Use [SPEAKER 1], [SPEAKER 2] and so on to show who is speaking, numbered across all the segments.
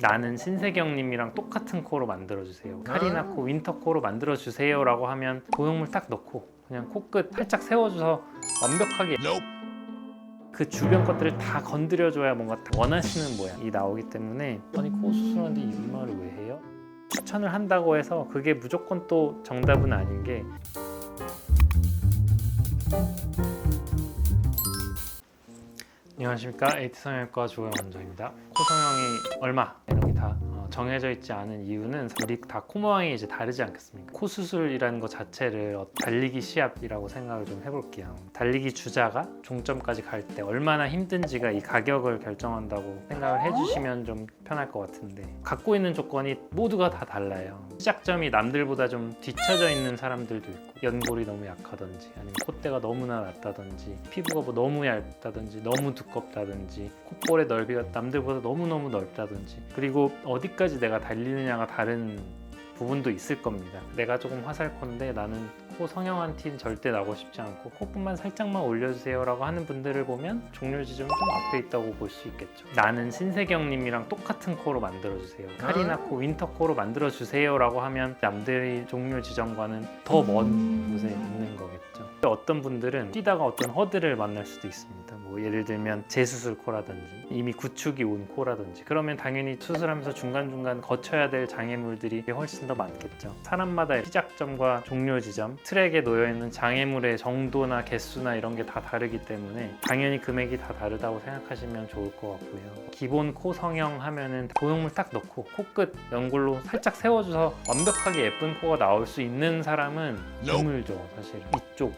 [SPEAKER 1] 나는 신세경님이랑 똑같은 코로 만들어주세요, 카리나 코, 윈터 코로 만들어주세요 라고 하면 보형물 딱 넣고 그냥 코끝 살짝 세워줘서 완벽하게 그 주변 것들을 다 건드려줘야 뭔가 원하시는 모양이 나오기 때문에 아니 코 수술하는데 이 말을 왜 해요? 추천을 한다고 해서 그게 무조건 또 정답은 아닌 게, 안녕하십니까, 에이티 성형외과 조영 원장입니다. 코 성형이 얼마 이런 게 다 정해져 있지 않은 이유는 우리 다 코 모양이 이제 다르지 않겠습니까? 코 수술이라는 것 자체를 달리기 시합이라고 생각을 좀 해볼게요. 달리기 주자가 종점까지 갈 때 얼마나 힘든지가 이 가격을 결정한다고 생각을 해주시면 좀 편할 것 같은데, 갖고 있는 조건이 모두가 다 달라요. 시작점이 남들보다 좀 뒤처져 있는 사람들도 있고, 연골이 너무 약하든지 아니면 콧대가 너무나 낮다든지 피부가 뭐 너무 얇다든지 너무 두껍다든지 콧볼의 넓이가 남들보다 너무너무 넓다든지, 그리고 어디까지 내가 달리느냐가 다른 부분도 있을 겁니다. 내가 조금 화살코인데 나는 코 성형한 티는 절대 나고 싶지 않고 콧부만 살짝만 올려주세요 라고 하는 분들을 보면 종료 지점이 좀 앞에 있다고 볼 수 있겠죠. 나는 신세경님이랑 똑같은 코로 만들어주세요, 카리나 코, 윈터 코로 만들어주세요 라고 하면 남들의 종료 지점과는 더 먼 곳에 있는 거겠죠. 어떤 분들은 뛰다가 어떤 허들을 만날 수도 있습니다. 뭐 예를 들면 재수술 코라든지 이미 구축이 온 코라든지, 그러면 당연히 수술하면서 중간중간 거쳐야 될 장애물들이 훨씬 더 많겠죠. 사람마다 시작점과 종료 지점, 트랙에 놓여있는 장애물의 정도나 개수나 이런 게 다 다르기 때문에 당연히 금액이 다 다르다고 생각하시면 좋을 것 같고요. 기본 코 성형 하면은 보형물 딱 넣고 코끝 연골로 살짝 세워줘서 완벽하게 예쁜 코가 나올 수 있는 사람은 드물죠. 사실 이쪽,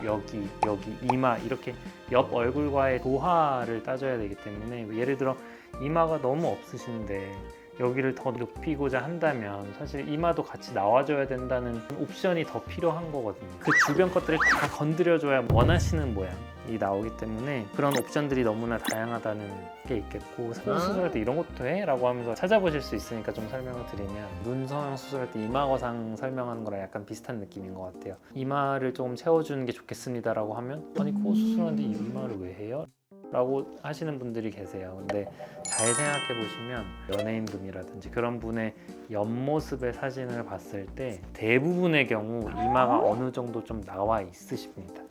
[SPEAKER 1] 여기, 이마 이렇게 옆 얼굴과의 조화를 따져야 되기 때문에, 예를 들어 이마가 너무 없으신데 여기를 더 높이고자 한다면 사실 이마도 같이 나와줘야 된다는 옵션이 더 필요한 거거든요. 그 주변 것들을 다 건드려줘야 원하시는 모양이 나오기 때문에 그런 옵션들이 너무나 다양하다는 게 있겠고, 수술할 때 이런 것도 해? 라고 하면서 찾아보실 수 있으니까 좀 설명을 드리면, 눈 성형 수술할 때 이마 거상 설명하는 거랑 약간 비슷한 느낌인 것 같아요. 이마를 조금 채워주는 게 좋겠습니다 라고 하면 아니 코 수술하는데 이 이마를 왜 해요? 라고 하시는 분들이 계세요. 근데 잘 생각해 보시면 연예인분이라든지 그런 분의 옆모습의 사진을 봤을 때 대부분의 경우 이마가 어느 정도 좀 나와 있으십니다.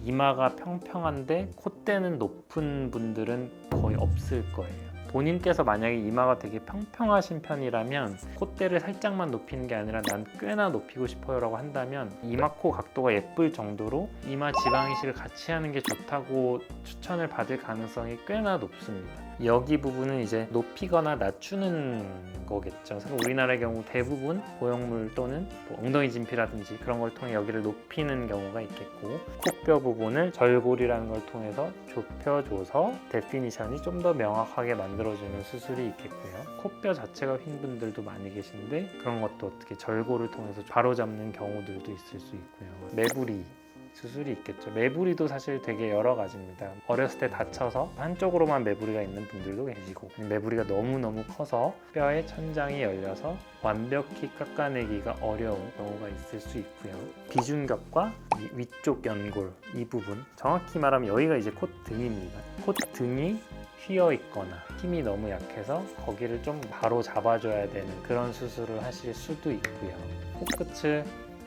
[SPEAKER 1] 이마가 평평한데 콧대는 높은 분들은 거의 없을 거예요. 본인께서 만약에 이마가 되게 평평하신 편이라면 콧대를 살짝만 높이는 게 아니라 난 꽤나 높이고 싶어요 라고 한다면 이마 코 각도가 예쁠 정도로 이마 지방 이식을 같이 하는 게 좋다고 추천을 받을 가능성이 꽤나 높습니다. 여기 부분은 이제 높이거나 낮추는 거겠죠. 우리나라의 경우 대부분 보형물 또는 뭐 엉덩이 진피라든지 그런 걸 통해 여기를 높이는 경우가 있겠고, 코뼈 부분을 절골이라는 걸 통해서 좁혀줘서 데피니션이 좀 더 명확하게 만들어주는 수술이 있겠고요. 코뼈 자체가 휜 분들도 많이 계신데 그런 것도 어떻게 절골을 통해서 바로잡는 경우들도 있을 수 있고요. 매부리 수술이 있겠죠. 매부리도 사실 되게 여러 가지입니다. 어렸을 때 다쳐서 한쪽으로만 매부리가 있는 분들도 계시고, 매부리가 너무너무 커서 뼈의 천장이 열려서 완벽히 깎아내기가 어려운 경우가 있을 수 있고요. 비중격과 위쪽 연골 이 부분, 정확히 말하면 여기가 이제 콧등입니다. 콧등이 휘어 있거나 힘이 너무 약해서 거기를 좀 바로 잡아줘야 되는 그런 수술을 하실 수도 있고요. 코끝을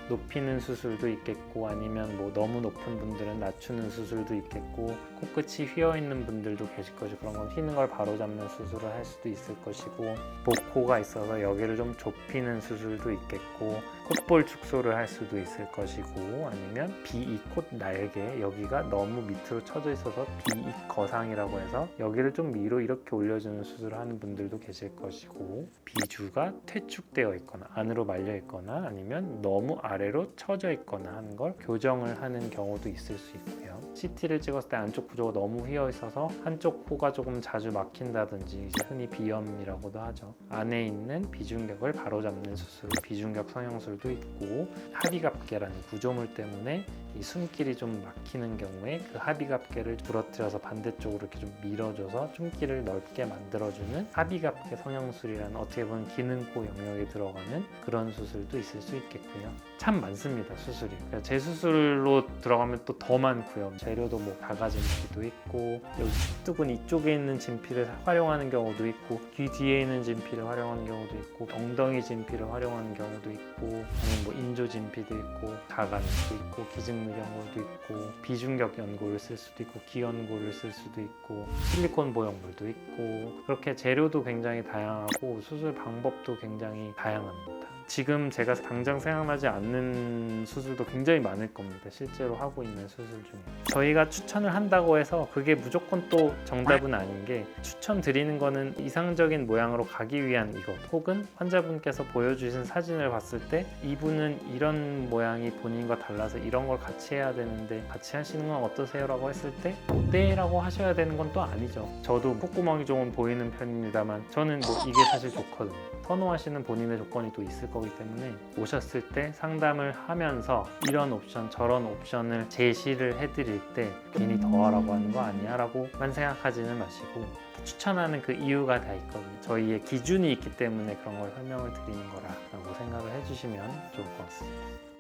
[SPEAKER 1] 높이는 수술도 있겠고, 아니면 뭐 너무 높은 분들은 낮추는 수술도 있겠고, 코끝이 휘어있는 분들도 계실 것이고, 그런 건 휘는 걸 바로잡는 수술을 할 수도 있을 것이고, 복코가 있어서 여기를 좀 좁히는 수술도 있겠고, 콧볼 축소를 할 수도 있을 것이고, 아니면 비입 콧 날개 여기가 너무 밑으로 쳐져 있어서 비입 거상이라고 해서 여기를 좀 위로 이렇게 올려주는 수술을 하는 분들도 계실 것이고, 비주가 퇴축되어 있거나 안으로 말려 있거나 아니면 너무 아래로 쳐져 있거나 하는 걸 교정을 하는 경우도 있을 수 있고요. CT를 찍었을 때 안쪽 구조가 너무 휘어 있어서 한쪽 코가 조금 자주 막힌다든지, 이제 흔히 비염이라고도 하죠. 안에 있는 비중격을 바로잡는 수술, 비중격 성형술도 있고, 합의갑계라는 구조물 때문에 이 숨길이 좀 막히는 경우에 그 하비갑계를 부러뜨려서 반대쪽으로 이렇게 좀 밀어줘서 숨길을 넓게 만들어주는 하비갑계 성형술이라는 어떻게 보면 기능코 영역에 들어가는 그런 수술도 있을 수 있겠고요. 참 많습니다, 수술이. 그러니까 재수술로 들어가면 또 더 많고요. 재료도 뭐 다가진피도 있고, 여기 턱두근 이쪽에 있는 진피를 활용하는 경우도 있고, 귀 뒤에 있는 진피를 활용하는 경우도 있고, 엉덩이 진피를 활용하는 경우도 있고, 아니면 뭐 인조 진피도 있고, 다간도 있고, 기증맥 연골도 있고, 비중격 연골을 쓸 수도 있고, 기연골을 쓸 수도 있고, 실리콘 보형물도 있고, 그렇게 재료도 굉장히 다양하고 수술 방법도 굉장히 다양합니다. 지금 제가 당장 생각나지 않는 수술도 굉장히 많을 겁니다. 실제로 하고 있는 수술 중에. 저희가 추천을 한다고 해서 그게 무조건 또 정답은 아닌 게, 추천드리는 거는 이상적인 모양으로 가기 위한 이것, 혹은 환자분께서 보여주신 사진을 봤을 때 이분은 이런 모양이 본인과 달라서 이런 걸 같이 해야 되는데 같이 하시는 건 어떠세요? 라고 했을 때 네 라고 하셔야 되는 건 또 아니죠. 저도 콧구멍이 조금 보이는 편입니다만 저는 뭐 이게 사실 좋거든요. 선호하시는 본인의 조건이 또 있을 거기 때문에 오셨을 때 상담을 하면서 이런 옵션 저런 옵션을 제시를 해드릴 때 괜히 더 하라고 하는 거 아니야? 라고만 생각하지는 마시고, 추천하는 그 이유가 다 있거든요. 저희의 기준이 있기 때문에 그런 걸 설명을 드리는 거라고 생각을 해주시면 좋을 것 같습니다.